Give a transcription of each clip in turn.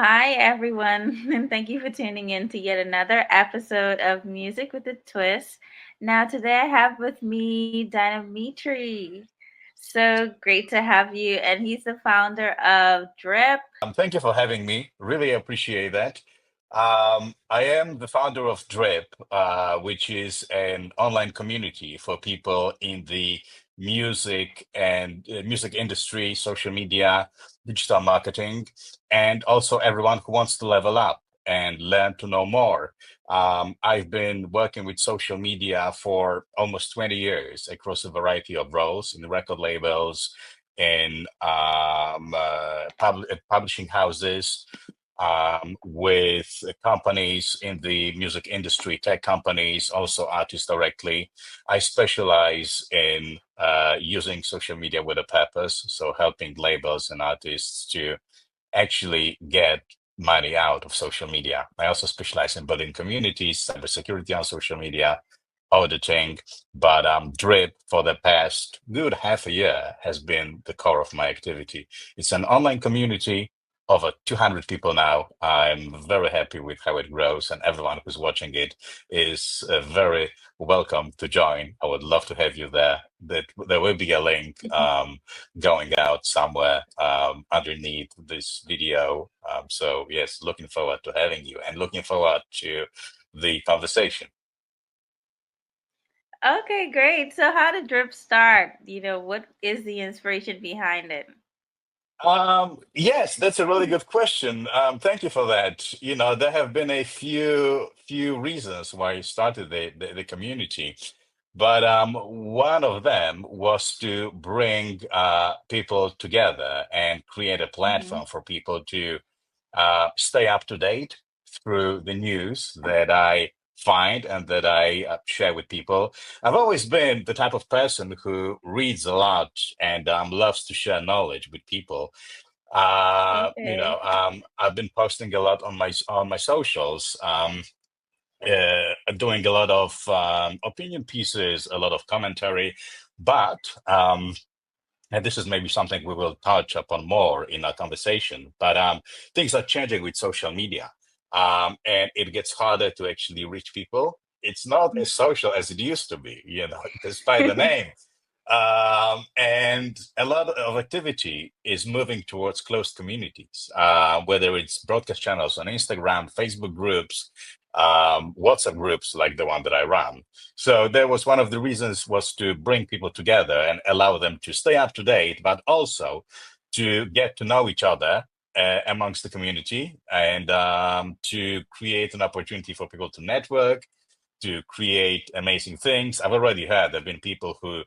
Hi, everyone, and thank you for tuning in to yet another episode of Music with a Twist. Now, today I have with me Dynamitri. So great to have you, and he's the founder of Drip. Thank you for having me. Really appreciate that. I am the founder of Drip, which is an online community for people in the music industry, social media, digital marketing, and also everyone who wants to level up and learn to know more. I've been working with social media for almost 20 years across a variety of roles in record labels, in publishing houses, with companies in the music industry, tech companies, also artists directly. I specialize in using social media with a purpose, so helping labels and artists to actually get money out of social media. I also specialize in building communities, cybersecurity on social media, auditing, but Drip for the past good half a year has been the core of my activity. It's an online community, over 200 people now. I'm very happy with how it grows, and everyone who's watching it is very welcome to join. I would love to have you there. There will be a link going out somewhere underneath this video. So yes, looking forward to having you and looking forward to the conversation. Okay, great. So, how did Drip start? What is the inspiration behind it? Yes, that's a really good question. Thank you for that. There have been a few reasons why I started the community, but one of them was to bring people together and create a Hmm. platform for people to stay up to date through the news that I find and that I share with people. I've always been the type of person who reads a lot and loves to share knowledge with people. Okay. I've been posting a lot on my socials, doing a lot of opinion pieces, a lot of commentary, but and this is maybe something we will touch upon more in our conversation. But things are changing with social media, and it gets harder to actually reach people. It's not as social as it used to be, despite the name. And a lot of activity is moving towards closed communities, whether it's broadcast channels on Instagram, Facebook groups, WhatsApp groups like the one that I run. So there was one of the reasons was to bring people together and allow them to stay up to date, but also to get to know each other amongst the community and to create an opportunity for people to network, to create amazing things. I've already heard there have been people who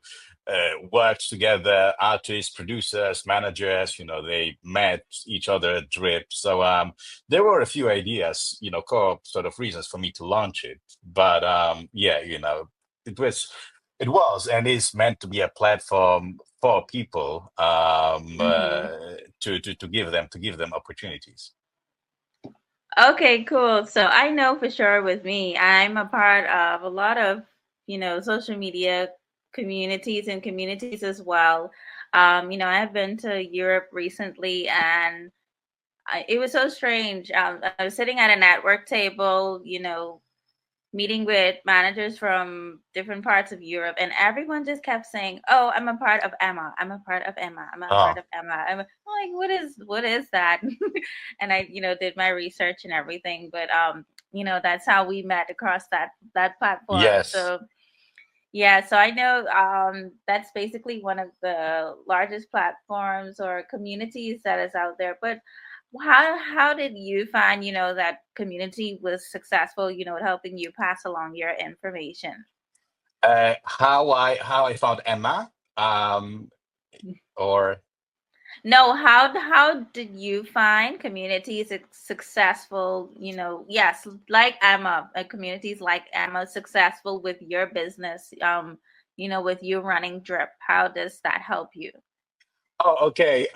worked together, artists, producers, managers, they met each other at Drip. So there were a few ideas, core sort of reasons for me to launch it. But yeah, it was it was and is meant to be a platform for people Hmm. to give them opportunities. Okay, cool. So I know for sure with me, I'm a part of a lot of, social media communities and communities as well. I've been to Europe recently and it was so strange. I was sitting at a network table, meeting with managers from different parts of Europe, and everyone just kept saying, "Oh, I'm a part of Emma. I'm a part of Emma. I'm a part Oh, of Emma." I'm like, "What is that?" And I, did my research and everything, but that's how we met across that platform. yes. So yeah, so I know that's basically one of the largest platforms or communities that is out there. But how did you find, that community was successful, at helping you pass along your information? How I found Emma, or No, how did you find communities successful, yes, like Emma, communities like Emma successful with your business, with you running Drip. How does that help you? oh, okay.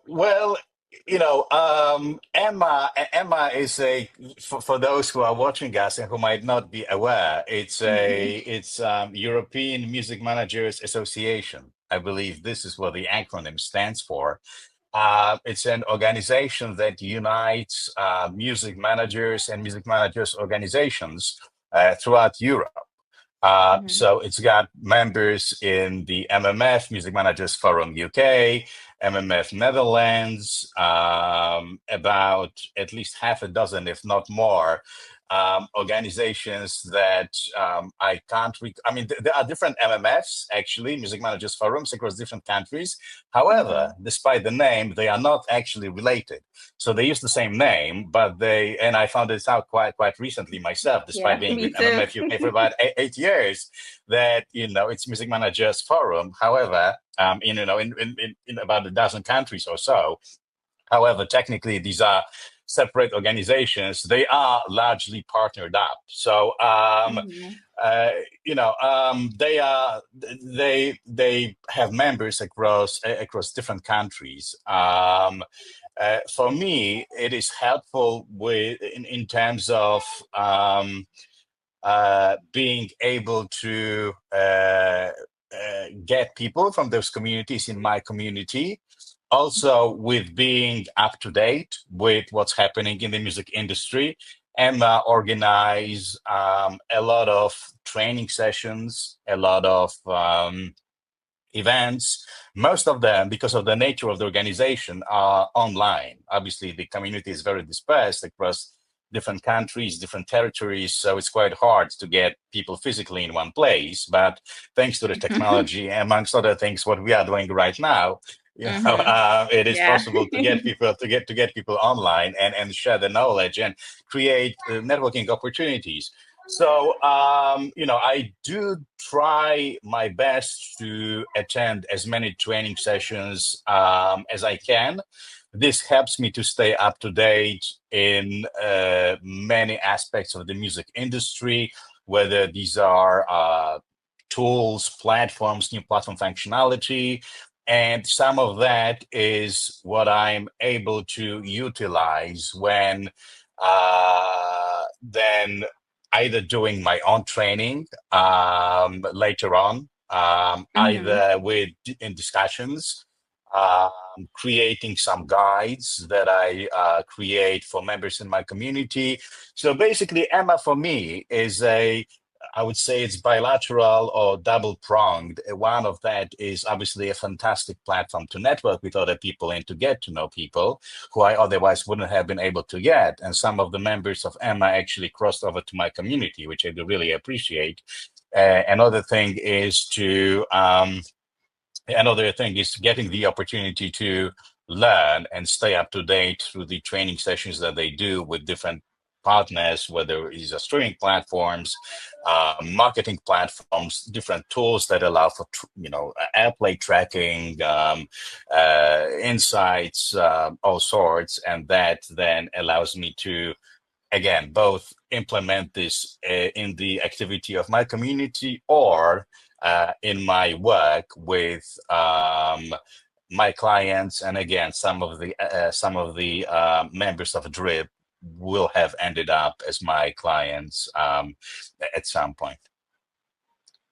Well, Emma is for those who are watching us and who might not be aware, it's European Music Managers Association. I believe this is what the acronym stands for. It's an organization that unites music managers and music managers organizations throughout Europe. Hmm. So it's got members in the MMF, Music Managers Forum UK, MMF Netherlands, about at least half a dozen, if not more, organizations that I can't. I mean, there are different MMFs, actually, Music Managers Forums across different countries. However, Hmm. despite the name, they are not actually related. So they use the same name, but and I found this out quite recently myself, despite Yeah, being me with too. MMF UK for about 8 years, that it's Music Managers Forum. However, in about a dozen countries or so. However, technically, these are separate organizations. They are largely partnered up. So, Hmm. uh, they have members across different countries. For me, it is helpful in terms of being able to get people from those communities in my community, also with being up to date with what's happening in the music industry. Emma organize a lot of training sessions, a lot of events. Most of them, because of the nature of the organization, are online. Obviously, the community is very dispersed across different countries, different territories, so it's quite hard to get people physically in one place. But thanks to the technology, amongst other things, what we are doing right now, Hmm. it is Yeah. possible to get people to get people online and share the knowledge and create networking opportunities. So, I do try my best to attend as many training sessions as I can. This helps me to stay up to date in many aspects of the music industry, whether these are tools, platforms, new platform functionality. And some of that is what I'm able to utilize when then either doing my own training later on, Hmm. either in discussions, creating some guides that I create for members in my community. So basically, Emma for me is I would say it's bilateral or double pronged. One of that is obviously a fantastic platform to network with other people and to get to know people who I otherwise wouldn't have been able to get. And some of the members of Emma actually crossed over to my community, which I do really appreciate. Another thing is getting the opportunity to learn and stay up to date through the training sessions that they do with different partners, whether it's streaming platforms, marketing platforms, different tools that allow for airplay tracking, insights, all sorts, and that then allows me to again both implement this in the activity of my community or in my work with my clients. And again, some of the members of Drip will have ended up as my clients at some point.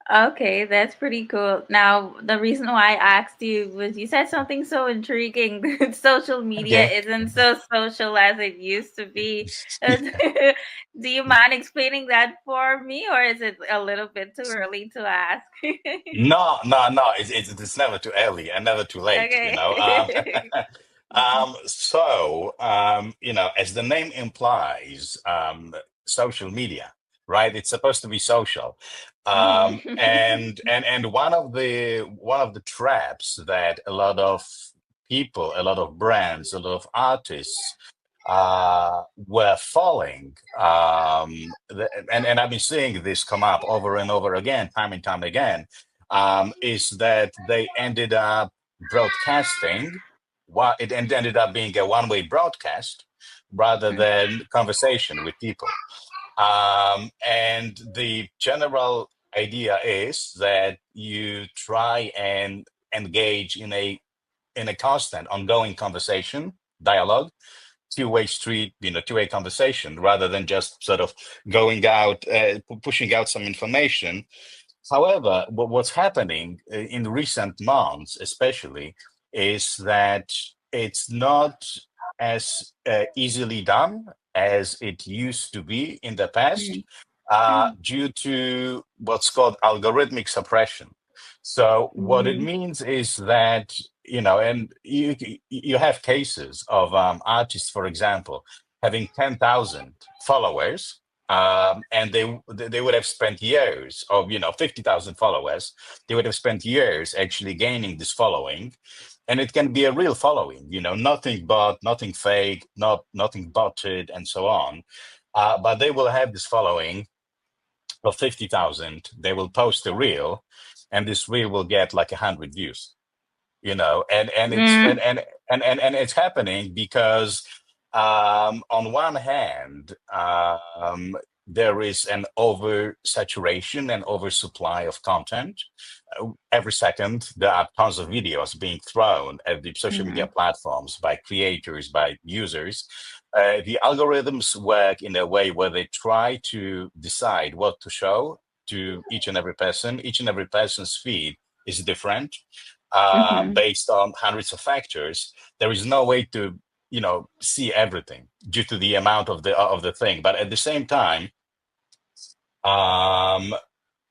Okay, that's pretty cool. Now, the reason why I asked you was you said something so intriguing. That social media Okay. isn't so social as it used to be. Do you mind explaining that for me, or is it a little bit too early to ask? No, no, no. It's never too early and never too late. Okay. As the name implies, social media, right? It's supposed to be social, Mhm. and one of the traps that a lot of people, a lot of brands, a lot of artists were falling. And I've been seeing this come up over and over again, time and time again, is that they ended up broadcasting. It ended up being a one-way broadcast rather than conversation with people. And the general idea is that you try and engage in a constant, ongoing conversation, dialogue, two-way street, two-way conversation, rather than just sort of going out, pushing out some information. However, what's happening in recent months, especially, is that it's not as easily done as it used to be in the past, due to what's called algorithmic suppression. So what it Mm-hmm. means is that, and you have cases of artists, for example, having 10,000 followers, and they would have spent years of, 50,000 followers. They would have spent years actually gaining this following, and it can be a real following, nothing fake, nothing botted, and so on. But they will have this following of 50,000. They will post a reel, and this reel will get like 100 views, and it's Mm-hmm. and it's happening because, on one hand, there is an oversaturation and oversupply of content. Every second there are tons of videos being thrown at the social media Mm-hmm. platforms by creators, by users. The algorithms work in a way where they try to decide what to show to each and every person. Each and every person's feed is different, Mm-hmm. based on hundreds of factors. There is no way to, see everything due to the amount of the thing. But at the same time, um,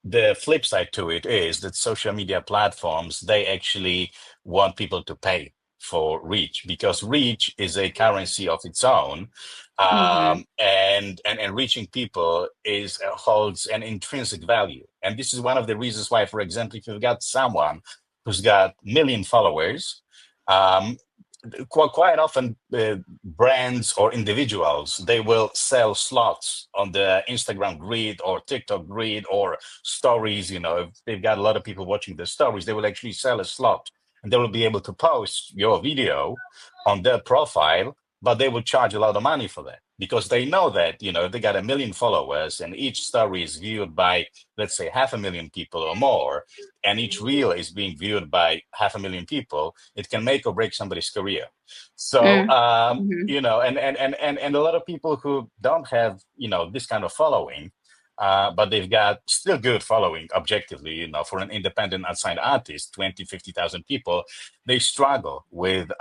the flip side to it is that social media platforms, they actually want people to pay for reach, because reach is a currency of its own. Mm-hmm. And reaching people is holds an intrinsic value, and this is one of the reasons why, for example, if you've got someone who's got million followers, um, quite often, brands or individuals, they will sell slots on the Instagram grid or TikTok grid or stories. If they've got a lot of people watching the stories, they will actually sell a slot, and they will be able to post your video on their profile, but they will charge a lot of money for that, because they know that, if they got a million followers and each story is viewed by, let's say, 500,000 people or more, and each reel is being viewed by 500,000 people, it can make or break somebody's career. So, Mm-hmm. and a lot of people who don't have, this kind of following, but they've got still good following objectively, for an independent unsigned artist, 20, 50,000 people, they struggle with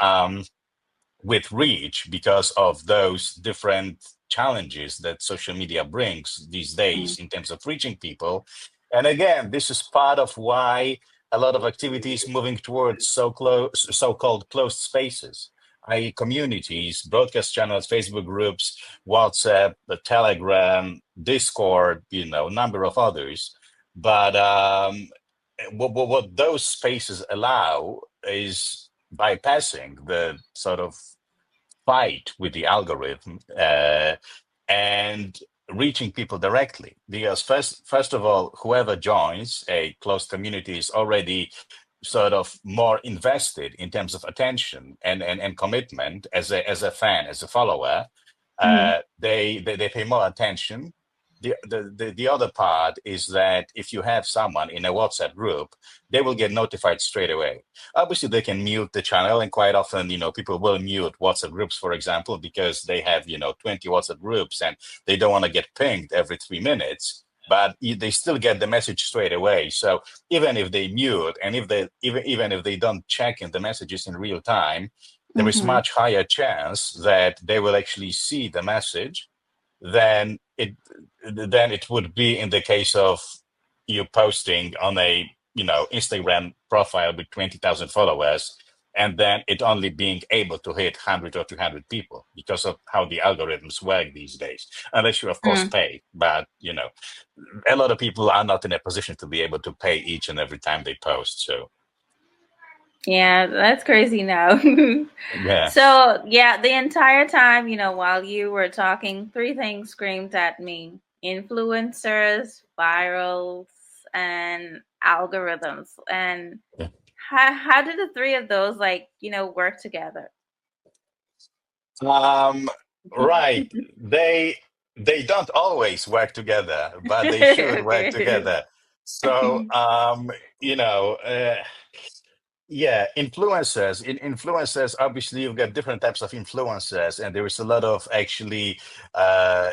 reach because of those different challenges that social media brings these days in terms of reaching people. And again, this is part of why a lot of activities moving towards so-called closed spaces, i.e., communities, broadcast channels, Facebook groups, WhatsApp, the Telegram, Discord, number of others. But what those spaces allow is bypassing the sort of fight with the algorithm, and reaching people directly. Because first of all, whoever joins a closed community is already sort of more invested in terms of attention and commitment as a fan, as a follower. Mm-hmm. They pay more attention. The other part is that if you have someone in a WhatsApp group, they will get notified straight away. Obviously, they can mute the channel, and quite often, people will mute WhatsApp groups, for example, because they have, 20 WhatsApp groups, and they don't want to get pinged every 3 minutes. But they still get the message straight away. So even if they mute, and even if they don't check in the messages in real time, there is Mm-hmm. much higher chance that they will actually see the message than it would be in the case of you posting on a, Instagram profile with 20,000 followers, and then it only being able to hit 100 or 200 people because of how the algorithms work these days, unless you of course Mm. pay. But a lot of people are not in a position to be able to pay each and every time they post. So Yeah, that's crazy now. yeah. So, yeah, the entire time, while you were talking, three things screamed at me: influencers, virals, and algorithms. And how did the three of those, like, work together? Um, right. They don't always work together, but they should work Okay. together. So, you know, uh, yeah, influencers. In influencers, obviously, you've got different types of influencers, and there is a lot of actually uh,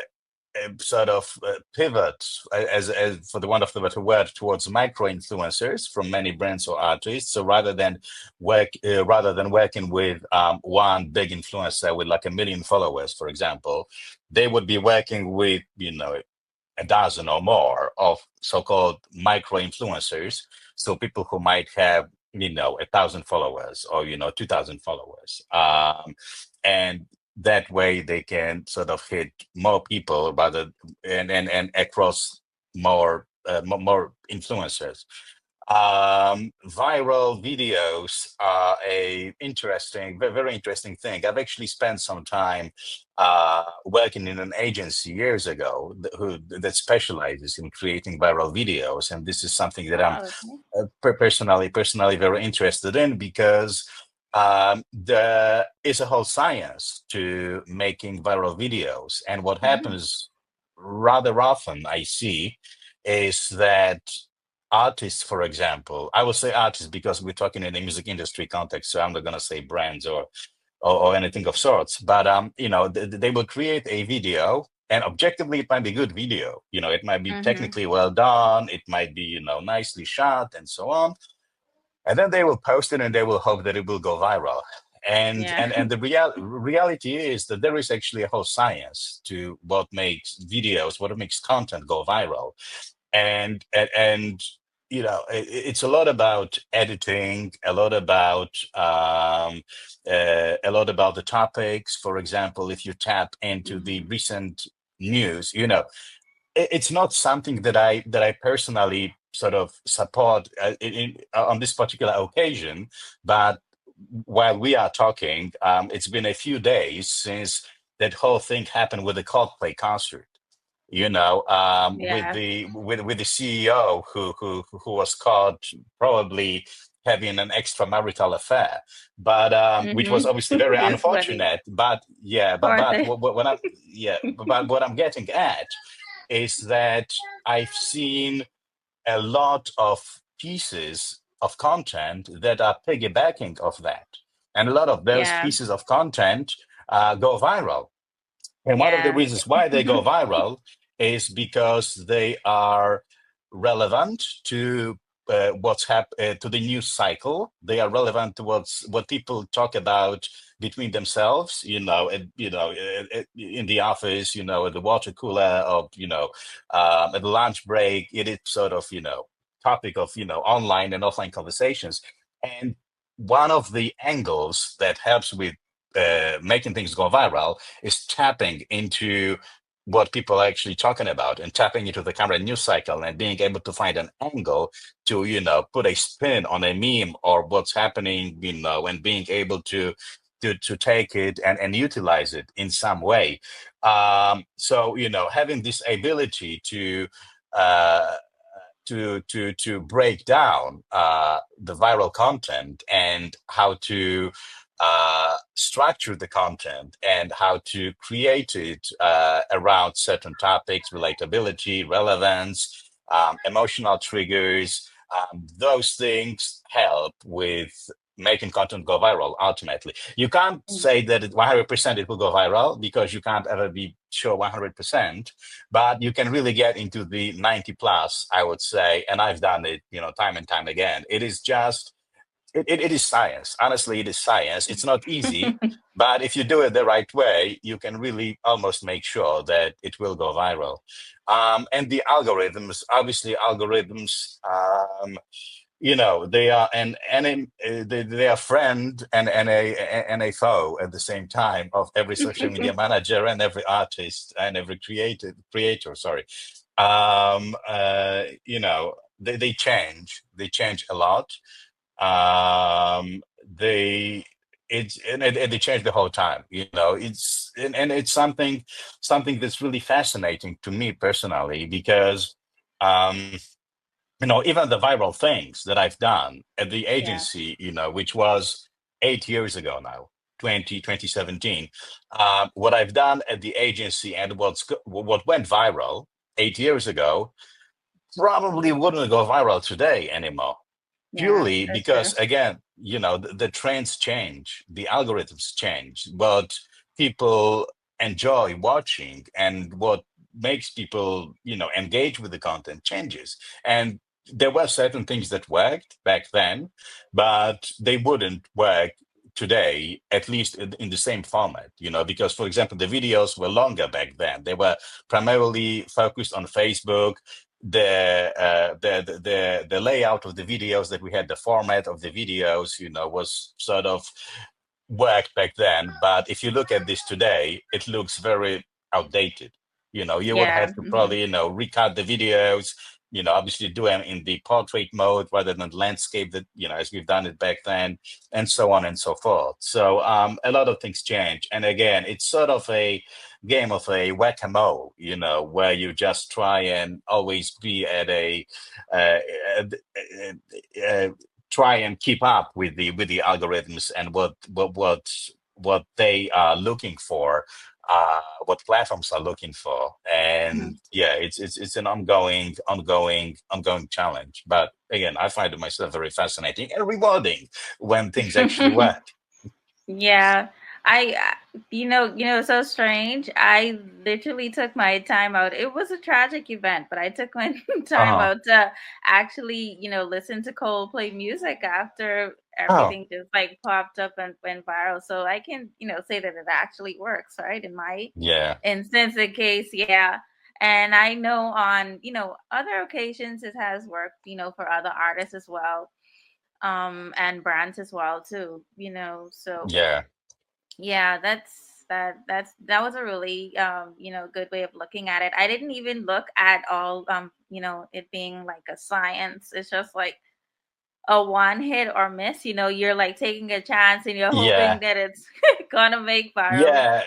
sort of pivot, as for the want of the better word, towards micro influencers from many brands or artists. So rather than working with one big influencer with like 1 million followers, for example, they would be working with, a dozen or more of so-called micro influencers. So people who might have, 1,000 followers or, 2,000 followers. And that way they can sort of hit more people rather and across more influencers. Viral videos are a interesting, very interesting thing. I've actually spent some time working in an agency years ago that specializes in creating viral videos, and this is something that I'm Oh, okay. personally very interested in because there is a whole science to making viral videos, and what Mm, happens rather often I see is that artists, for example, I will say artists because we're talking in the music industry context, so I'm not going to say brands or anything of sorts. But they will create a video, and objectively, it might be good video. It might be mm-hmm. technically well done. It might be nicely shot and so on. And then they will post it, and they will hope that it will go viral. And Yeah. and and the reality is that there is actually a whole science to what makes videos, what makes content go viral. And it's a lot about editing, a lot about the topics. For example, if you tap into the Hmm. recent news, it's not something that I personally sort of support on this particular occasion. But while we are talking, it's been a few days since that whole thing happened with the Coldplay concert. With Yeah. the CEO who was caught probably having an extramarital affair, but which was Mm-hmm. obviously very It's funny. unfortunate. But yeah, but Poor but thing. what I'm yeah, but what I'm getting at is that I've seen a lot of pieces of content that are piggybacking of that, and a lot of those Yeah. pieces of content go viral. And one of the Yeah. reasons why they go viral is because they are relevant to to the news cycle. They are relevant to what people talk about between themselves. In the office, at the water cooler, or at the lunch break. It is sort of topic of online and offline conversations. And one of the angles that helps with making things go viral is tapping into what people are actually talking about and tapping into the current news cycle and being able to find an angle to put a spin on a meme or what's happening, and being able to take it and utilize it in some way. So having this ability uh to break down the viral content and how to structure the content and how to create it around certain topics, relatability, relevance, emotional triggers. Those things help with making content go viral ultimately. You can't say that 100% it will go viral because you can't ever be sure 100%, but you can really get into the 90 plus, I would say. And I've done it, time and time again. It is just it is science. Honestly, it is science. It's not easy, but if you do it the right way, you can really almost make sure that it will go viral. And the algorithms, obviously, they are they are friend and a foe at the same time of every social media manager and every artist and every creator. Sorry. They change a lot. They it's and they change the whole time. And it's something that's really fascinating to me personally because um even the viral things that I've done at the Yeah. agency, which was 8 years ago now, 2017. What I've done at the agency and what went viral 8 years ago probably wouldn't go viral today anymore. Yeah. Purely That's true. because, again, the trends change, the algorithms change, what people enjoy watching and what makes people, engage with the content changes. And there were certain things that worked back then, but they wouldn't work today, at least in the same format, because, for example, the videos were longer back then. They were primarily focused on Facebook. The layout of the videos that we had, the format of the videos, was sort of worked back then. But if you look at this today, it looks very outdated. You would Yeah. have to probably, recut the videos, obviously do them in the portrait mode rather than landscape that, as we've done it back then, and so on and so forth. So a lot of things change. And again, it's sort of a game of a whack-a-mole, where you just try and always be at a uh, uh, uh, try and keep up with the algorithms and what they are looking for, what platforms are looking for. And yeah, it's an ongoing challenge. But again, I find it myself very fascinating and rewarding when things actually work. Yeah, so strange. I literally took my time out. It was a tragic event, but I took my time Uh-huh. out to actually, listen to Coldplay music after Oh, everything just like popped up and went viral. So I can, say that it actually works, right? In my yeah, instance, the case, yeah. And I know on, other occasions it has worked, for other artists as well, and brands as well too, so yeah, yeah, that was a really good way of looking at it. I didn't even look at all it being like a science. It's just like a one hit or miss. You're like taking a chance and you're hoping yeah, that it's gonna make viral. yeah.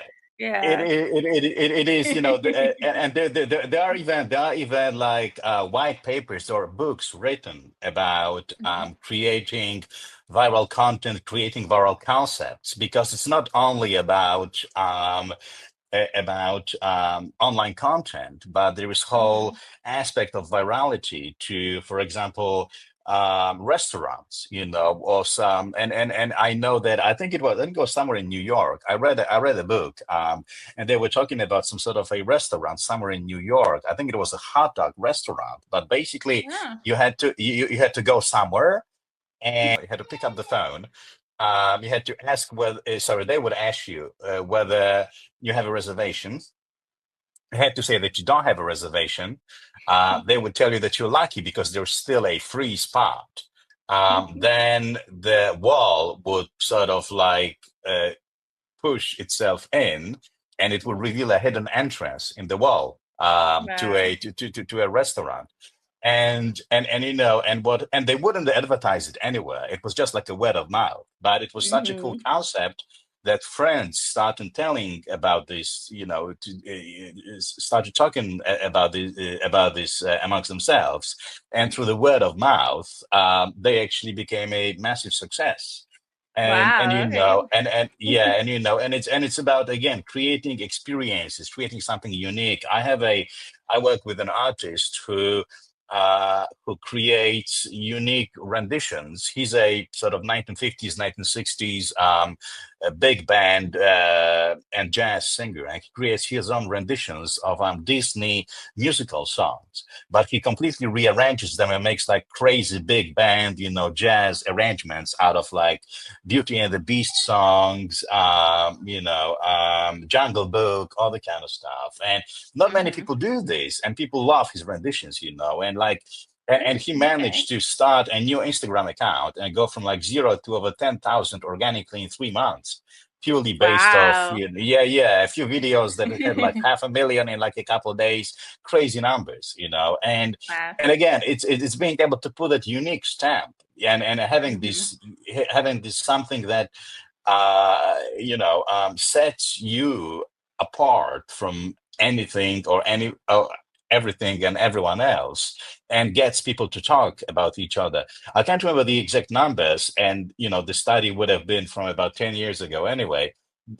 It Yeah. it is, and there are even like white papers or books written about Mhm. creating viral content, creating viral concepts, because it's not only about online content, but there is whole Mhm. aspect of virality to, for example, restaurants, or some, and I know that I think it was somewhere in New York. I read a book, and they were talking about some sort of a restaurant somewhere in New York. I think it was a hot dog restaurant, but basically Yeah. you had to go somewhere, and you had to pick up the phone. You had to ask whether, sorry, they would ask you whether you have a reservation. You had to say that you don't have a reservation. They would tell you that you're lucky because there's still a free spot. Then the wall would sort of like push itself in, and it would reveal a hidden entrance in the wall, to Wow. a restaurant. And and they wouldn't advertise it anywhere. It was just like a word of mouth, but it was such a cool Mhm. concept that friends started telling about this, started talking about this amongst themselves, and through the word of mouth, they actually became a massive success. And Wow. Okay. and yeah, and it's about, again, creating experiences, creating something unique. I work with an artist who creates unique renditions. He's a sort of 1950s, 1960s a big band and jazz singer, and he creates his own renditions of Disney musical songs. But he completely rearranges them and makes like crazy big band, jazz arrangements out of like Beauty and the Beast songs, Jungle Book, all the kind of stuff. And not many Mhm. people do this, and people love his renditions, and like, and he Okay. managed to start a new Instagram account and go from like zero to over 10,000 organically in 3 months, purely based off, Wow. yeah, yeah, a few videos that had like 500,000 in like a couple of days, crazy numbers, Wow. and again, it's being able to put that unique stamp, and Mhm. having this something that sets you apart from anything or everything and everyone else, and gets people to talk about each other. I can't remember the exact numbers, and the study would have been from about 10 years ago anyway,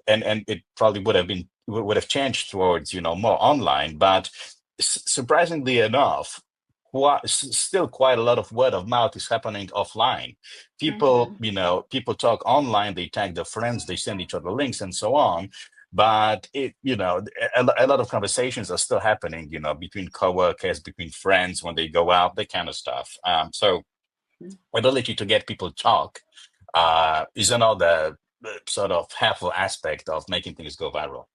and it probably would have changed towards more online, but surprisingly enough, still quite a lot of word of mouth is happening offline. People Mhm. you know people talk online, they tag their friends, they send each other links and so on, But a lot of conversations are still happening, between coworkers, between friends when they go out, that kind of stuff. So ability to get people to talk is another sort of helpful aspect of making things go viral.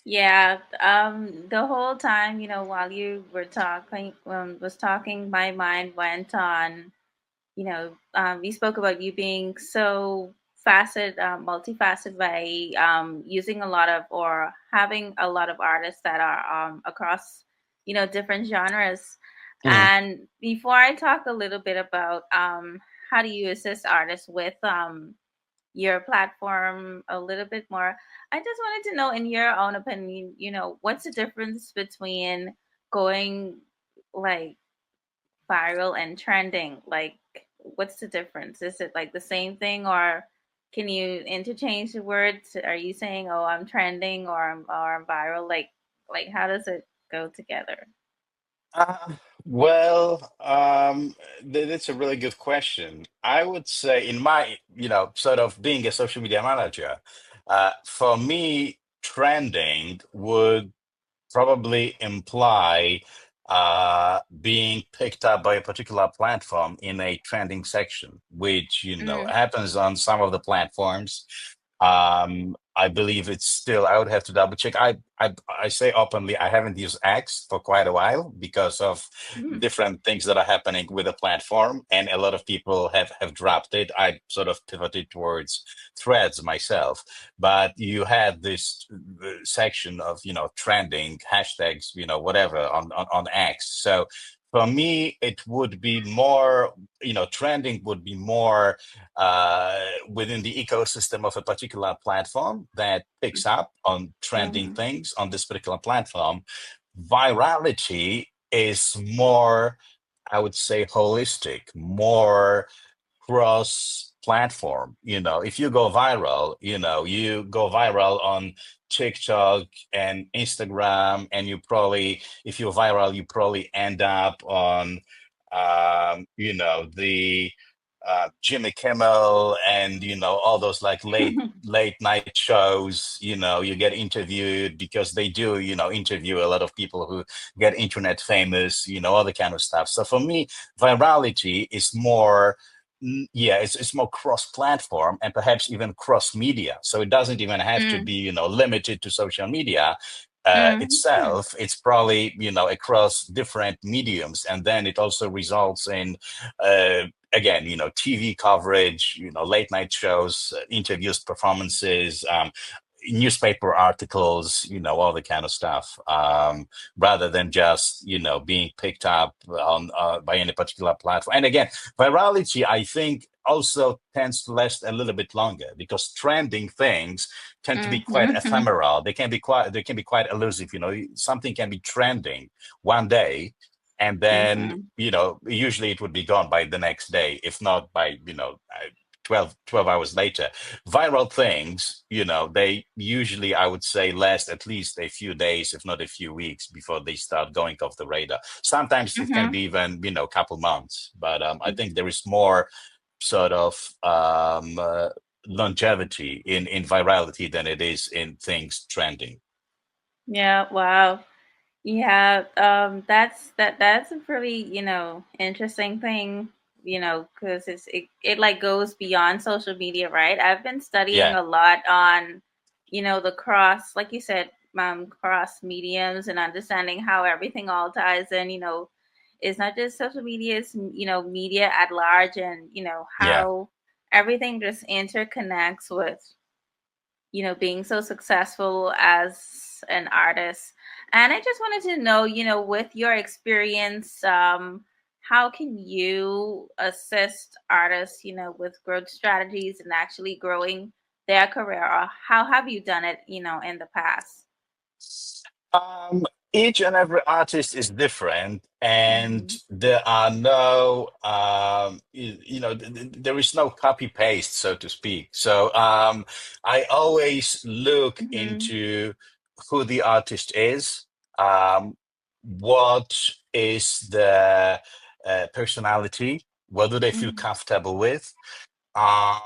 Yeah, the whole time, while you were talking, my mind went on, we spoke about you being so multifaceted by using a lot of or having a lot of artists that are across, different genres. Mm. And before I talk a little bit about how do you assist artists with your platform a little bit more, I just wanted to know, in your own opinion, what's the difference between going like viral and trending? Like, what's the difference? Is it like the same thing, or can you interchange the words? Are you saying, "Oh, I'm trending," or I'm viral? Like how does it go together? Uh, well, that's a really good question. I would say, in my, sort of being a social media manager, for me, trending would probably imply being picked up by a particular platform in a trending section, which Mm, happens on some of the platforms. I believe it's still. I would have to double check. I say openly, I haven't used X for quite a while because of mm, different things that are happening with the platform, and a lot of people have dropped it. I sort of pivoted towards Threads myself, but you had this section of trending hashtags, whatever on X. So for me, it would be more, trending would be more within the ecosystem of a particular platform that picks up on trending mm-hmm, things on this particular platform. Virality is more, I would say, holistic, more cross platform. If you go viral on TikTok and Instagram, and if you're viral, you probably end up on, the Jimmy Kimmel and, all those like late night shows. You get interviewed because they do, interview a lot of people who get internet famous, all the kind of stuff. So for me, virality is more, yeah, it's more cross-platform and perhaps even cross-media. So it doesn't even have to mm, be, limited to social media yeah. itself. It's probably, across different mediums, and then it also results in, again, TV coverage, late night shows, interviews, performances, newspaper articles, all the kind of stuff, rather than just, being picked up on by any particular platform. And again, virality, I think, also tends to last a little bit longer because trending things tend to be quite Mm-hmm. ephemeral. They can be quite elusive. Something can be trending one day, and then, Mm-hmm. usually it would be gone by the next day, if not by, 12 hours later. Viral things, they usually, I would say, last at least a few days, if not a few weeks, before they start going off the radar. Sometimes it can be Mm-hmm. even, a couple months, but I think there is more sort of longevity in virality than it is in things trending. Yeah, wow. Yeah, that's a pretty, interesting thing, because it like goes beyond social media, right? I've been studying Yeah, a lot on, the cross, like you said, cross mediums and understanding how everything all ties in, it's not just social media, it's, media at large, and, yeah. how everything just interconnects with, being so successful as an artist. And I just wanted to know, with your experience, how can you assist artists, with growth strategies and actually growing their career? Or how have you done it, in the past? Um, each and every artist is different, and Mm-hmm. there are no, there is no copy paste, so to speak. So I always look Mm-hmm. into who the artist is, um, what is the personality, what do they feel Mm-hmm. comfortable with. Um,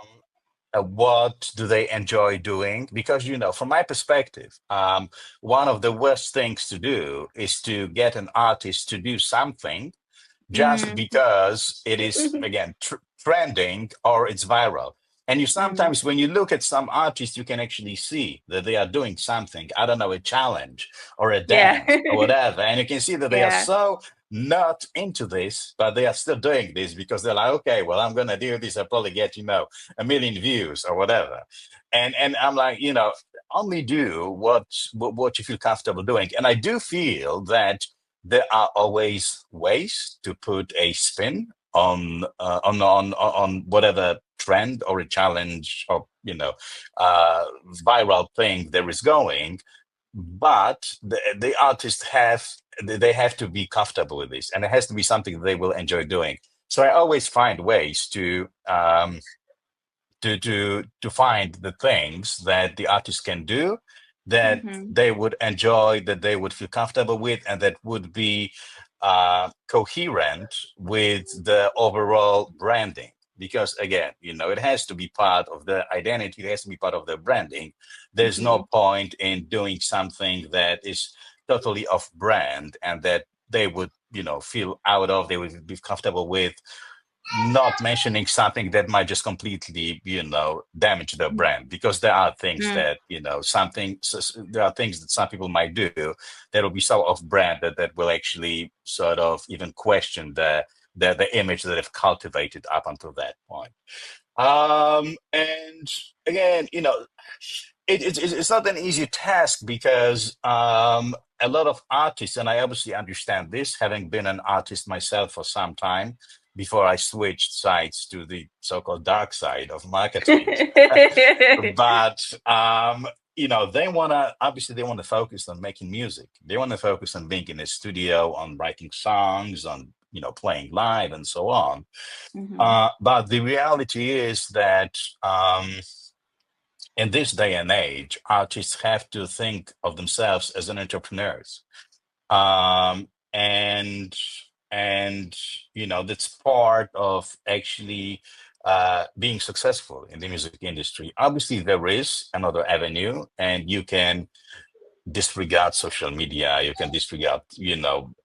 what do they enjoy doing? Because, from my perspective, one of the worst things to do is to get an artist to do something just Mm. because it is, again, trending or it's viral. And you Mm. sometimes, when you look at some artists, you can actually see that they are doing something, I don't know, a challenge or a Yeah. dance or whatever. And you can see that they are Yeah. so not into this, but they are still doing this because they're like, okay, well, I'm going to do this. I'll probably get, 1 million views or whatever. And I'm like, only do what you feel comfortable doing. And I do feel that there are always ways to put a spin on whatever trend or a challenge or uh, viral thing there is going, but the artists they have to be comfortable with this, and it has to be something they will enjoy doing. So I always find ways to find the things that the artist can do that Mhm. they would enjoy, that they would feel comfortable with, and that would be coherent with the overall branding. Because again, it has to be part of the identity, it has to be part of the branding. There's Mhm. no point in doing something that is totally off brand and that they would, feel out of, they would be comfortable with, not mentioning something that might just completely, damage the brand. Because there are things Mm. that, there are things that some people might do that will be so off brand that will actually sort of even question the image that they've cultivated up until that point. And again, it's not an easy task because a lot of artists, and I obviously understand this, having been an artist myself for some time before I switched sides to the so-called dark side of marketing. But they want to focus on making music. They want to focus on being in a studio, on writing songs, on playing live, and so on. Mhm. But the reality is that in this day and age, artists have to think of themselves as an entrepreneurs, and that's part of actually being successful in the music industry. Obviously, there is another avenue, and you can disregard social media, you can disregard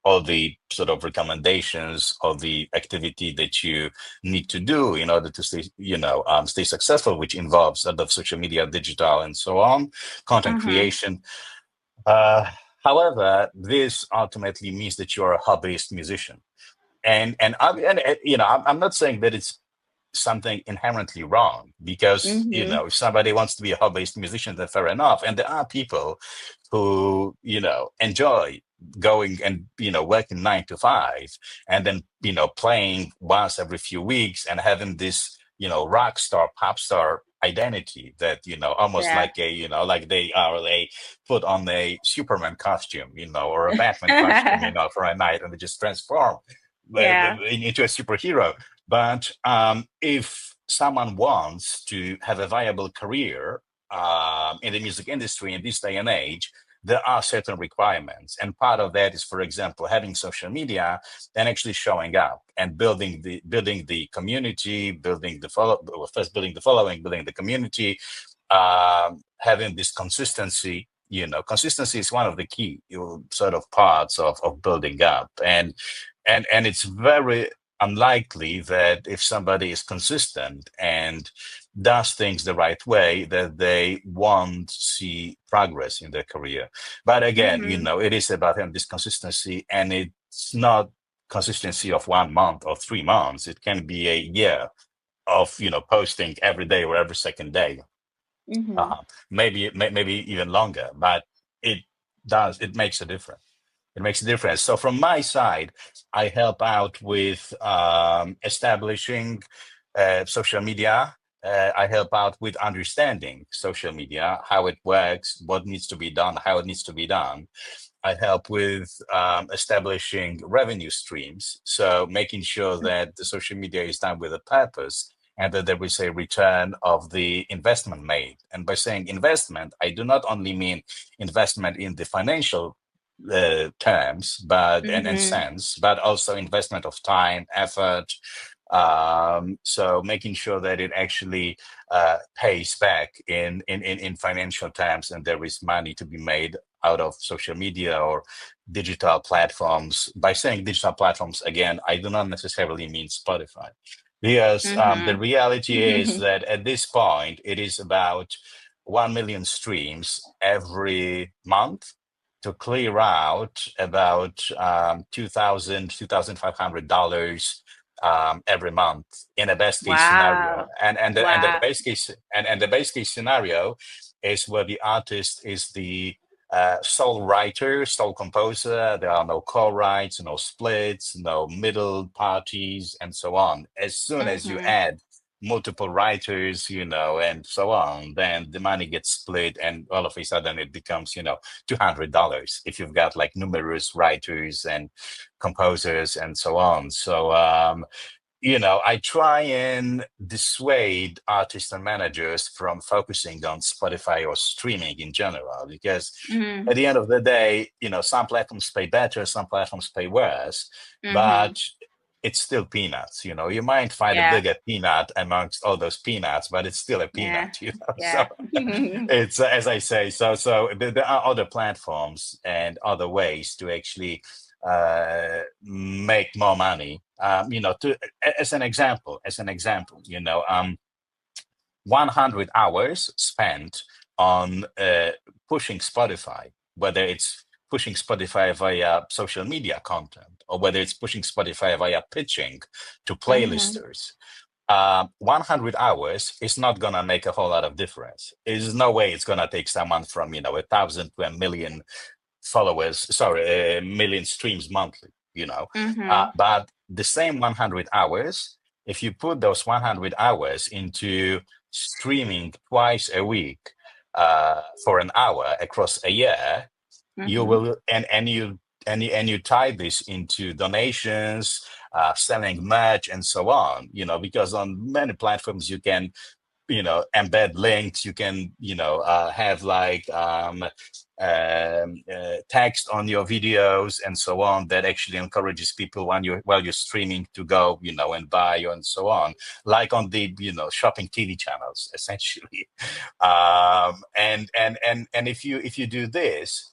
all the sort of recommendations of the activity that you need to do in order to stay successful, which involves a lot of social media, digital, and so on, content Mhm. creation. uh, However, this ultimately means that you're a hobbyist musician, I'm not saying that it's something inherently wrong, because Mhm. if somebody wants to be a hobbyist musician, then fair enough. And there are people who enjoy going and working 9 to 5, and then playing once every few weeks and having this rock star, pop star identity that almost Yeah. like like they are, they put on a Superman costume, or a Batman costume, for a night, and they just transform Yeah. into a superhero. But if someone wants to have a viable career in the music industry in this day and age, there are certain requirements. And part of that is, for example, having social media and actually showing up and building the community, first building the following, building the community, having this consistency. Consistency is one of the key sort of parts of building up. And it's very unlikely that if somebody is consistent and does things the right way, that they won't see progress in their career. But again, Mhm. it is about having this consistency, and it's not consistency of 1 month or 3 months. It can be a year of posting every day or every second day, Mhm. uh, maybe even longer. But it it makes a difference. It makes a difference. So from my side, I help out with establishing social media. I help out with understanding social media, how it works, what needs to be done, how it needs to be done. I help with establishing revenue streams. So making sure that the social media is done with a purpose and that there is a return of the investment made. And by saying investment, I do not only mean investment in the financial terms, but and Mhm. sense, but also investment of time, effort, So making sure that it actually pays back in financial terms, and there is money to be made out of social media or digital platforms. By saying digital platforms, again, I do not necessarily mean Spotify, because the Mm-hmm. reality is that at this point, it is about 1 million streams every month to clear out about 2000 $2,500 every month in a best case scenario. Wow. And the Wow. base case, and the base case scenario is where the artist is the sole writer, sole composer. There are no co-writes, no splits, no middle parties, and so on. As soon as you Mm-hmm. add multiple writers, and so on, then the money gets split, and all of a sudden it becomes, $200 if you've got like numerous writers and composers and so on. So, I try and dissuade artists and managers from focusing on Spotify or streaming in general, because Mm-hmm. at the end of the day, some platforms pay better, some platforms pay worse, Mm-hmm. but it's still peanuts. You might find a Yeah. bigger peanut amongst all those peanuts, but it's still a Yeah. peanut. So Yeah. it's as I say. So there are other platforms and other ways to actually make more money. As an example, 100 hours spent on pushing Spotify, whether it's pushing Spotify via social media content or whether it's pushing Spotify via pitching to Mm-hmm. playlisters. 100 hours is not going to make a whole lot of difference. There's no way it's going to take someone from, 1,000 to a million followers, sorry, a million streams monthly. Mm-hmm. But the same 100 hours, if you put those 100 hours into streaming twice a week for an hour across a year, you Mm-hmm. will and you tie this into donations, selling merch, and so on. Because on many platforms you can embed links. You can have like text on your videos and so on, that actually encourages people while you're streaming to go and buy and so on, like on the shopping TV channels essentially. And if you do this,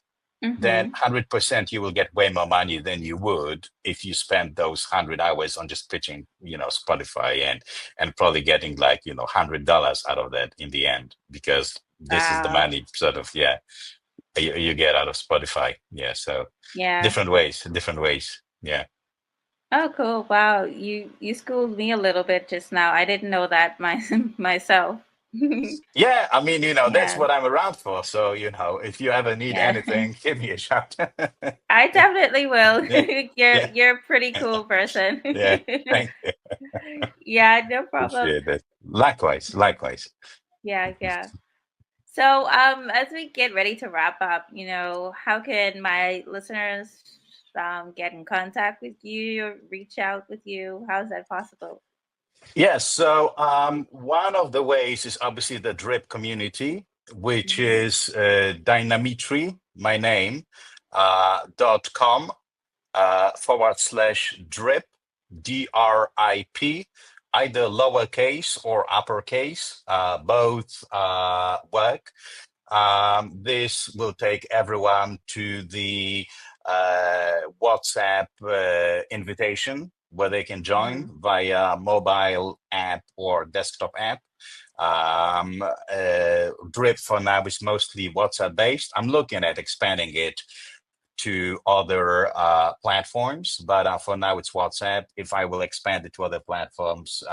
then Mm-hmm. 100% you will get way more money than you would if you spend those 100 hours on just pitching Spotify, and probably getting like $100 out of that in the end, because this is the Wow. money sort of, yeah, you get out of Spotify. Yeah, so Yeah. different ways. Yeah. Oh, cool. Wow. You schooled me a little bit just now. I didn't know that myself. Yeah, I mean, that's Yeah. what I'm around for. So, if you ever need Yeah. anything, give me a shout. I definitely will. Yeah, yeah, You're a pretty cool person. yeah. Thank you. Yeah, no problem. Appreciate it. Likewise. Yeah, yeah. So, as we get ready to wrap up, how can my listeners get in contact with you or reach out with you? How is that possible? Yes. So one of the ways is obviously the drip community, which Hmm. is Dynamitri, my name, .com / drip, DRIP, either lowercase or uppercase, both work. This will take everyone to the WhatsApp invitation, where they can join Hmm. via mobile app or desktop app. Drip for now is mostly WhatsApp based. I'm looking at expanding it to other platforms, but for now it's WhatsApp. If I will expand it to other platforms,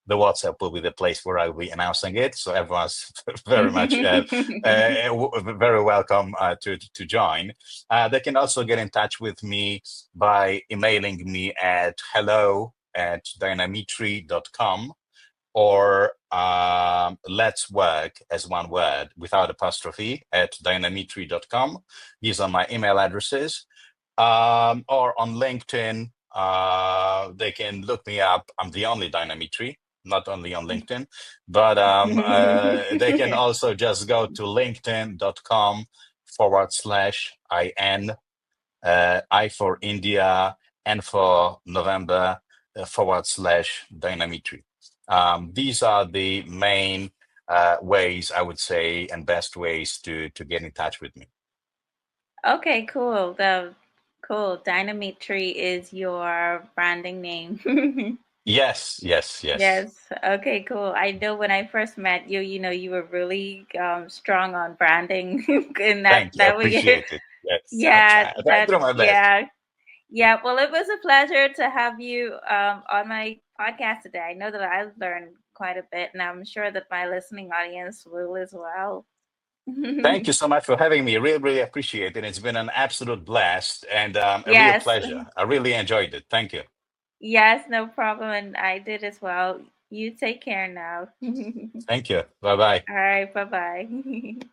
the WhatsApp will be the place where I will be announcing it. So everyone's very much very welcome to join. They can also get in touch with me by emailing me at hello@dynamitri.com, or let's work as one word without apostrophe at dynamitri.com. These are my email addresses. Or on LinkedIn, they can look me up. I'm the only Dynamitri, not only on LinkedIn, but they can also just go to linkedin.com / IN, I for India, N for November, /Dynamitri. These are the main ways I would say and best ways to get in touch with me. Okay, cool. The cool. Dynamitri is your branding name. Yes, yes, yes. Yes. Okay, cool. I know when I first met you, you were really strong on branding, and Thank you. I that was your, appreciate it. Yes, yeah, I try to do my best. yeah. Yeah, well, it was a pleasure to have you on my podcast today. I know that I learned quite a bit, and I'm sure that my listening audience will as well. Thank you so much for having me. Really, really appreciate it. It's been an absolute blast and a real Yes, pleasure. I really enjoyed it. Thank you. yes, no problem. And I did as well. You take care now. Thank you. Bye bye. All right, bye bye.